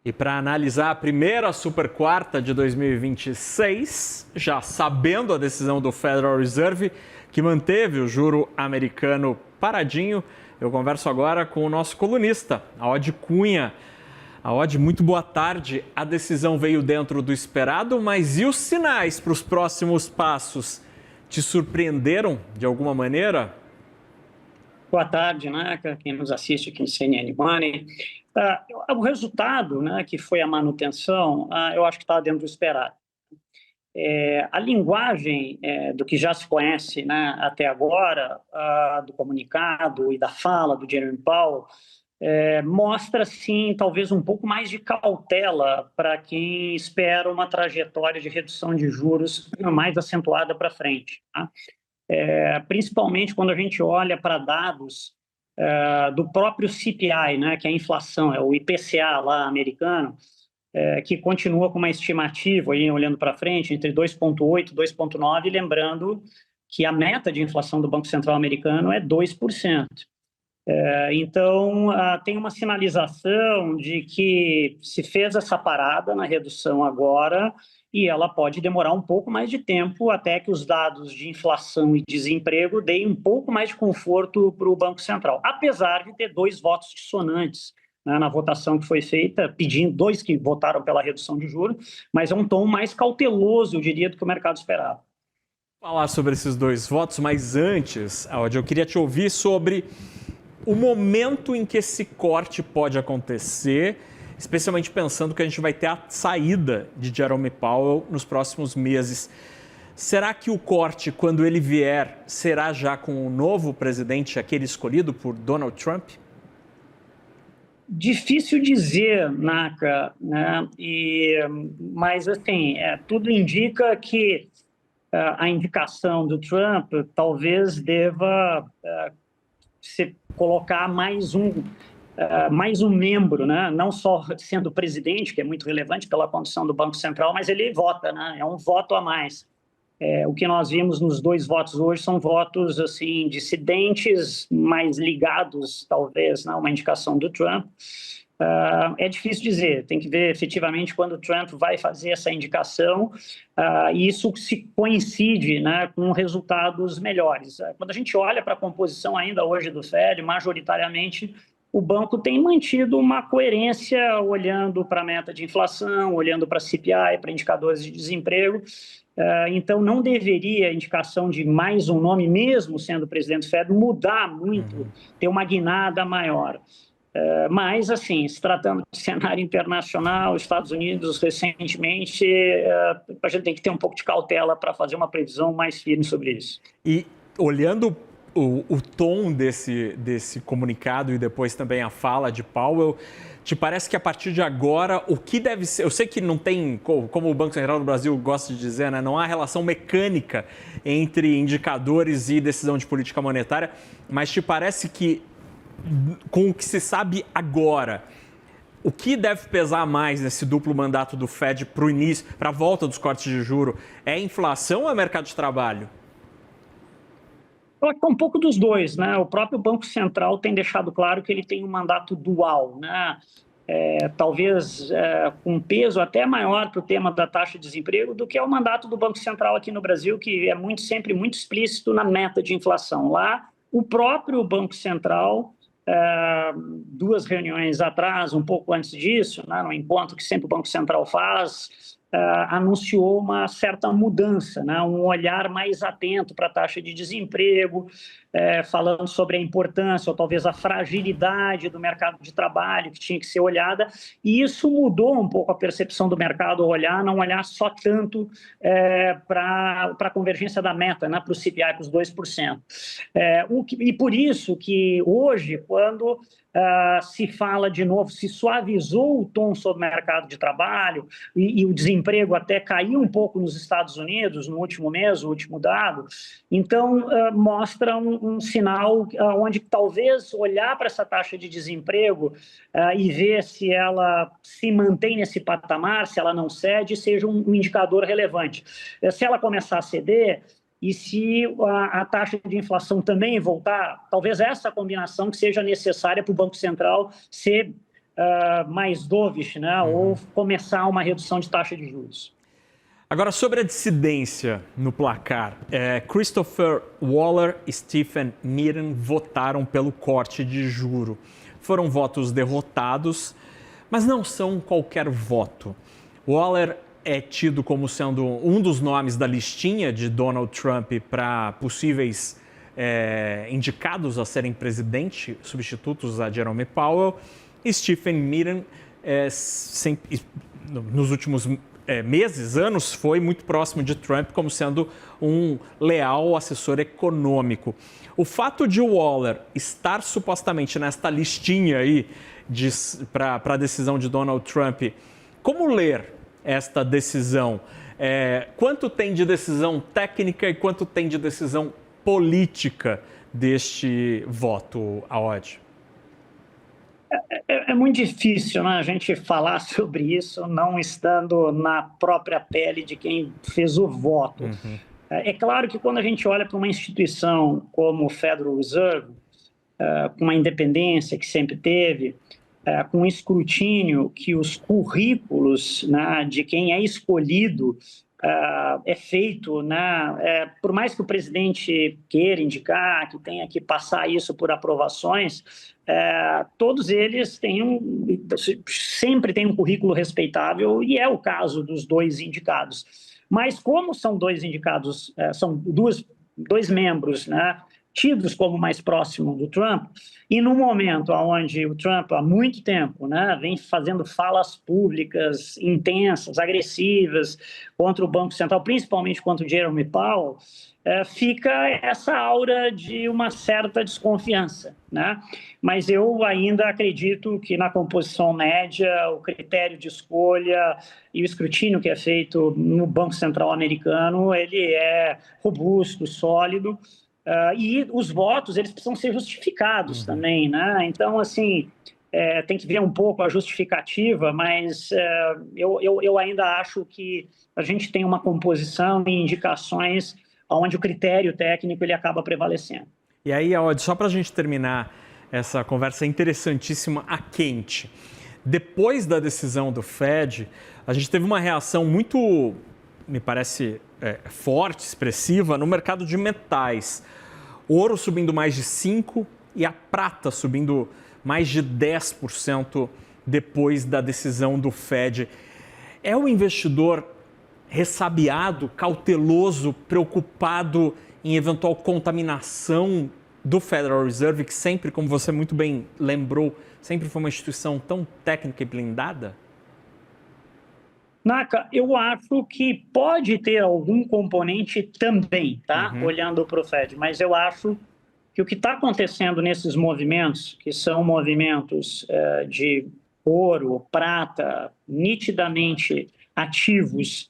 E para analisar a primeira super quarta de 2026, já sabendo a decisão do Federal Reserve, que manteve o juro americano paradinho, eu converso agora com o nosso colunista, Aode Cunha. Aode, muito boa tarde. A decisão veio dentro do esperado, mas e os sinais para os próximos passos? Te surpreenderam de alguma maneira? Boa tarde, né, quem nos assiste aqui em CNN Money. O resultado, né, que foi a manutenção, eu acho que está dentro do esperado. A linguagem do que já se conhece, né, até agora, do comunicado e da fala do Jerome Powell, mostra, sim, talvez um pouco mais de cautela para quem espera uma trajetória de redução de juros mais acentuada para frente, tá? Principalmente quando a gente olha para dados do próprio CPI, né, que é a inflação, é o IPCA lá americano, que continua com uma estimativa, aí, olhando para frente, entre 2,8% e 2,9%, lembrando que a meta de inflação do Banco Central americano é 2%. Então, tem uma sinalização de que se fez essa parada na redução agora e ela pode demorar um pouco mais de tempo até que os dados de inflação e desemprego deem um pouco mais de conforto para o Banco Central, apesar de ter dois votos dissonantes, né, na votação que foi feita, pedindo, dois que votaram pela redução de juros, mas é um tom mais cauteloso, eu diria, do que o mercado esperava. Falar sobre esses dois votos, mas antes, Aode, eu queria te ouvir sobre o momento em que esse corte pode acontecer, especialmente pensando que a gente vai ter a saída de Jerome Powell nos próximos meses. Será que o corte, quando ele vier, será já com o novo presidente, aquele escolhido por Donald Trump? Difícil dizer, Naka, né? Mas, assim, tudo indica que a indicação do Trump talvez deva se colocar mais um membro, né? Não só sendo presidente, que é muito relevante pela condição do Banco Central, mas ele vota, né? É um voto a mais. O que nós vimos nos dois votos hoje são votos assim dissidentes, mais ligados, talvez, a uma indicação do Trump. É difícil dizer, tem que ver efetivamente quando o Trump vai fazer essa indicação, e isso se coincide, né, com resultados melhores. Quando a gente olha para a composição ainda hoje do Fed, majoritariamente o banco tem mantido uma coerência olhando para a meta de inflação, olhando para a CPI, para indicadores de desemprego. Então, não deveria a indicação de mais um nome, mesmo sendo presidente do Fed, mudar muito, ter uma guinada maior. Mas, assim, se tratando de cenário internacional, Estados Unidos, recentemente, a gente tem que ter um pouco de cautela para fazer uma previsão mais firme sobre isso. E olhando o tom desse comunicado e depois também a fala de Powell, te parece que a partir de agora, o que deve ser... Eu sei que não tem, como o Banco Central do Brasil gosta de dizer, né, não há relação mecânica entre indicadores e decisão de política monetária, mas te parece que, com o que se sabe agora, o que deve pesar mais nesse duplo mandato do Fed para o início, para a volta dos cortes de juros? É a inflação ou é o mercado de trabalho? Eu acho que é um pouco dos dois, né? O próprio Banco Central tem deixado claro que ele tem um mandato dual, né? Talvez com peso até maior para o tema da taxa de desemprego do que é o mandato do Banco Central aqui no Brasil, que é sempre muito explícito na meta de inflação. Lá, o próprio Banco Central, duas reuniões atrás, um pouco antes disso, né, no encontro que sempre o Banco Central faz, anunciou uma certa mudança, né, um olhar mais atento para a taxa de desemprego, falando sobre a importância ou talvez a fragilidade do mercado de trabalho que tinha que ser olhada, e isso mudou um pouco a percepção do mercado ao não olhar só tanto para a convergência da meta, né, para o CPI, para os 2%. E por isso que hoje, quando se fala de novo, se suavizou o tom sobre o mercado de trabalho e o desemprego até caiu um pouco nos Estados Unidos no último mês, o último dado, então mostra um sinal onde talvez olhar para essa taxa de desemprego e ver se ela se mantém nesse patamar, se ela não cede, seja um indicador relevante. Se ela começar a ceder, e se a taxa de inflação também voltar, talvez essa combinação que seja necessária para o Banco Central ser mais dovish, né? Ou começar uma redução de taxa de juros. Agora, sobre a dissidência no placar, Christopher Waller e Stephen Miller votaram pelo corte de juro. Foram votos derrotados, mas não são qualquer voto. Waller é tido como sendo um dos nomes da listinha de Donald Trump para possíveis indicados a serem presidente, substitutos a Jerome Powell. E Stephen Miller, nos últimos meses, anos, foi muito próximo de Trump como sendo um leal assessor econômico. O fato de Waller estar supostamente nesta listinha aí para a decisão de Donald Trump, como ler esta decisão? Quanto tem de decisão técnica e quanto tem de decisão política deste voto, Aod? É muito difícil, né, a gente falar sobre isso não estando na própria pele de quem fez o voto. É claro que quando a gente olha para uma instituição como o Federal Reserve, com uma independência que sempre teve, com um escrutínio que os currículos, né, de quem é escolhido é feito, né, por mais que o presidente queira indicar, que tenha que passar isso por aprovações, todos eles sempre têm um currículo respeitável, e é o caso dos dois indicados. Mas como são dois indicados, são dois membros, né, tidos como mais próximo do Trump, e no momento onde o Trump, há muito tempo, né, vem fazendo falas públicas intensas, agressivas contra o Banco Central, principalmente contra o Jerome Powell, fica essa aura de uma certa desconfiança, né? Mas eu ainda acredito que na composição média, o critério de escolha e o escrutínio que é feito no Banco Central americano, ele é robusto, sólido, e os votos eles precisam ser justificados também, né? Então, assim, tem que ver um pouco a justificativa, mas eu ainda acho que a gente tem uma composição e indicações onde o critério técnico ele acaba prevalecendo. E aí, Aod, só para a gente terminar essa conversa interessantíssima a quente. Depois da decisão do Fed, a gente teve uma reação muito, me parece, forte, expressiva no mercado de metais. O ouro subindo mais de 5% e a prata subindo mais de 10% depois da decisão do Fed. É o investidor ressabiado, cauteloso, preocupado em eventual contaminação do Federal Reserve, que sempre, como você muito bem lembrou, sempre foi uma instituição tão técnica e blindada? Naka, eu acho que pode ter algum componente também, tá? Olhando para o Fed, mas eu acho que o que está acontecendo nesses movimentos, que são movimentos de ouro, prata, nitidamente ativos,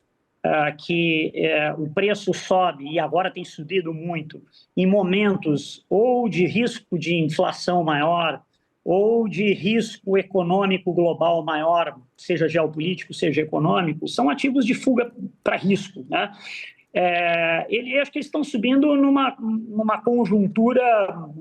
que o preço sobe e agora tem subido muito, em momentos ou de risco de inflação maior, ou de risco econômico global maior, seja geopolítico, seja econômico, são ativos de fuga para risco, né? Acho que eles estão subindo numa conjuntura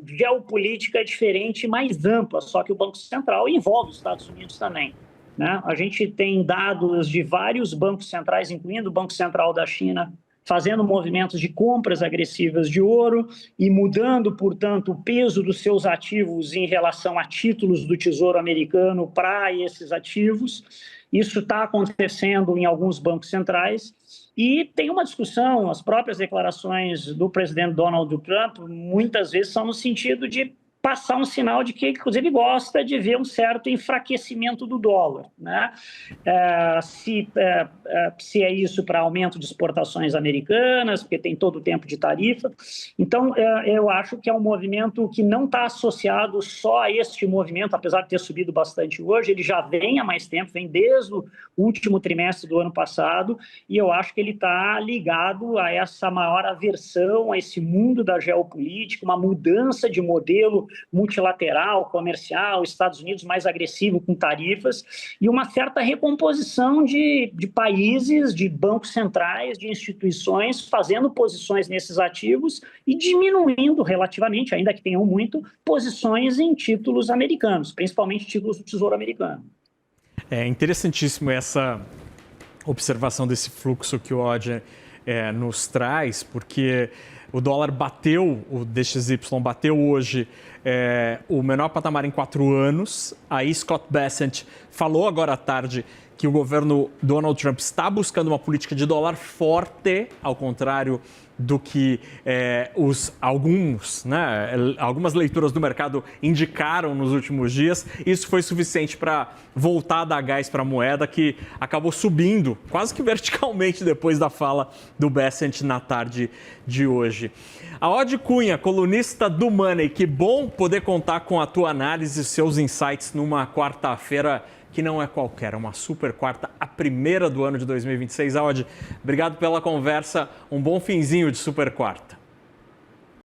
geopolítica diferente, mais ampla, só que o Banco Central envolve os Estados Unidos também, né? A gente tem dados de vários bancos centrais, incluindo o Banco Central da China, fazendo movimentos de compras agressivas de ouro e mudando, portanto, o peso dos seus ativos em relação a títulos do Tesouro Americano para esses ativos. Isso está acontecendo em alguns bancos centrais. E tem uma discussão, as próprias declarações do presidente Donald Trump, muitas vezes são no sentido de passar um sinal de que, inclusive, gosta de ver um certo enfraquecimento do dólar, né? Se é isso para aumento de exportações americanas, porque tem todo o tempo de tarifa. Então, eu acho que é um movimento que não está associado só a este movimento, apesar de ter subido bastante hoje, ele já vem há mais tempo, vem desde o último trimestre do ano passado, e eu acho que ele está ligado a essa maior aversão, a esse mundo da geopolítica, uma mudança de modelo multilateral, comercial, Estados Unidos mais agressivo com tarifas, e uma certa recomposição de países, de bancos centrais, de instituições, fazendo posições nesses ativos e diminuindo relativamente, ainda que tenham muito, posições em títulos americanos, principalmente títulos do Tesouro Americano. É interessantíssimo essa observação desse fluxo que o Oddi nos traz, porque o dólar bateu, o DXY bateu hoje o menor patamar em 4 anos. Aí Scott Bessent falou agora à tarde que o governo Donald Trump está buscando uma política de dólar forte, ao contrário do que algumas leituras do mercado indicaram nos últimos dias. Isso foi suficiente para voltar a dar gás para a moeda, que acabou subindo quase que verticalmente depois da fala do Bessent na tarde de hoje. A Oddi Cunha, colunista do Money, que bom poder contar com a tua análise e seus insights numa quarta-feira que não é qualquer, é uma super quarta, a primeira do ano de 2026. Oddi, obrigado pela conversa, um bom finzinho de super quarta.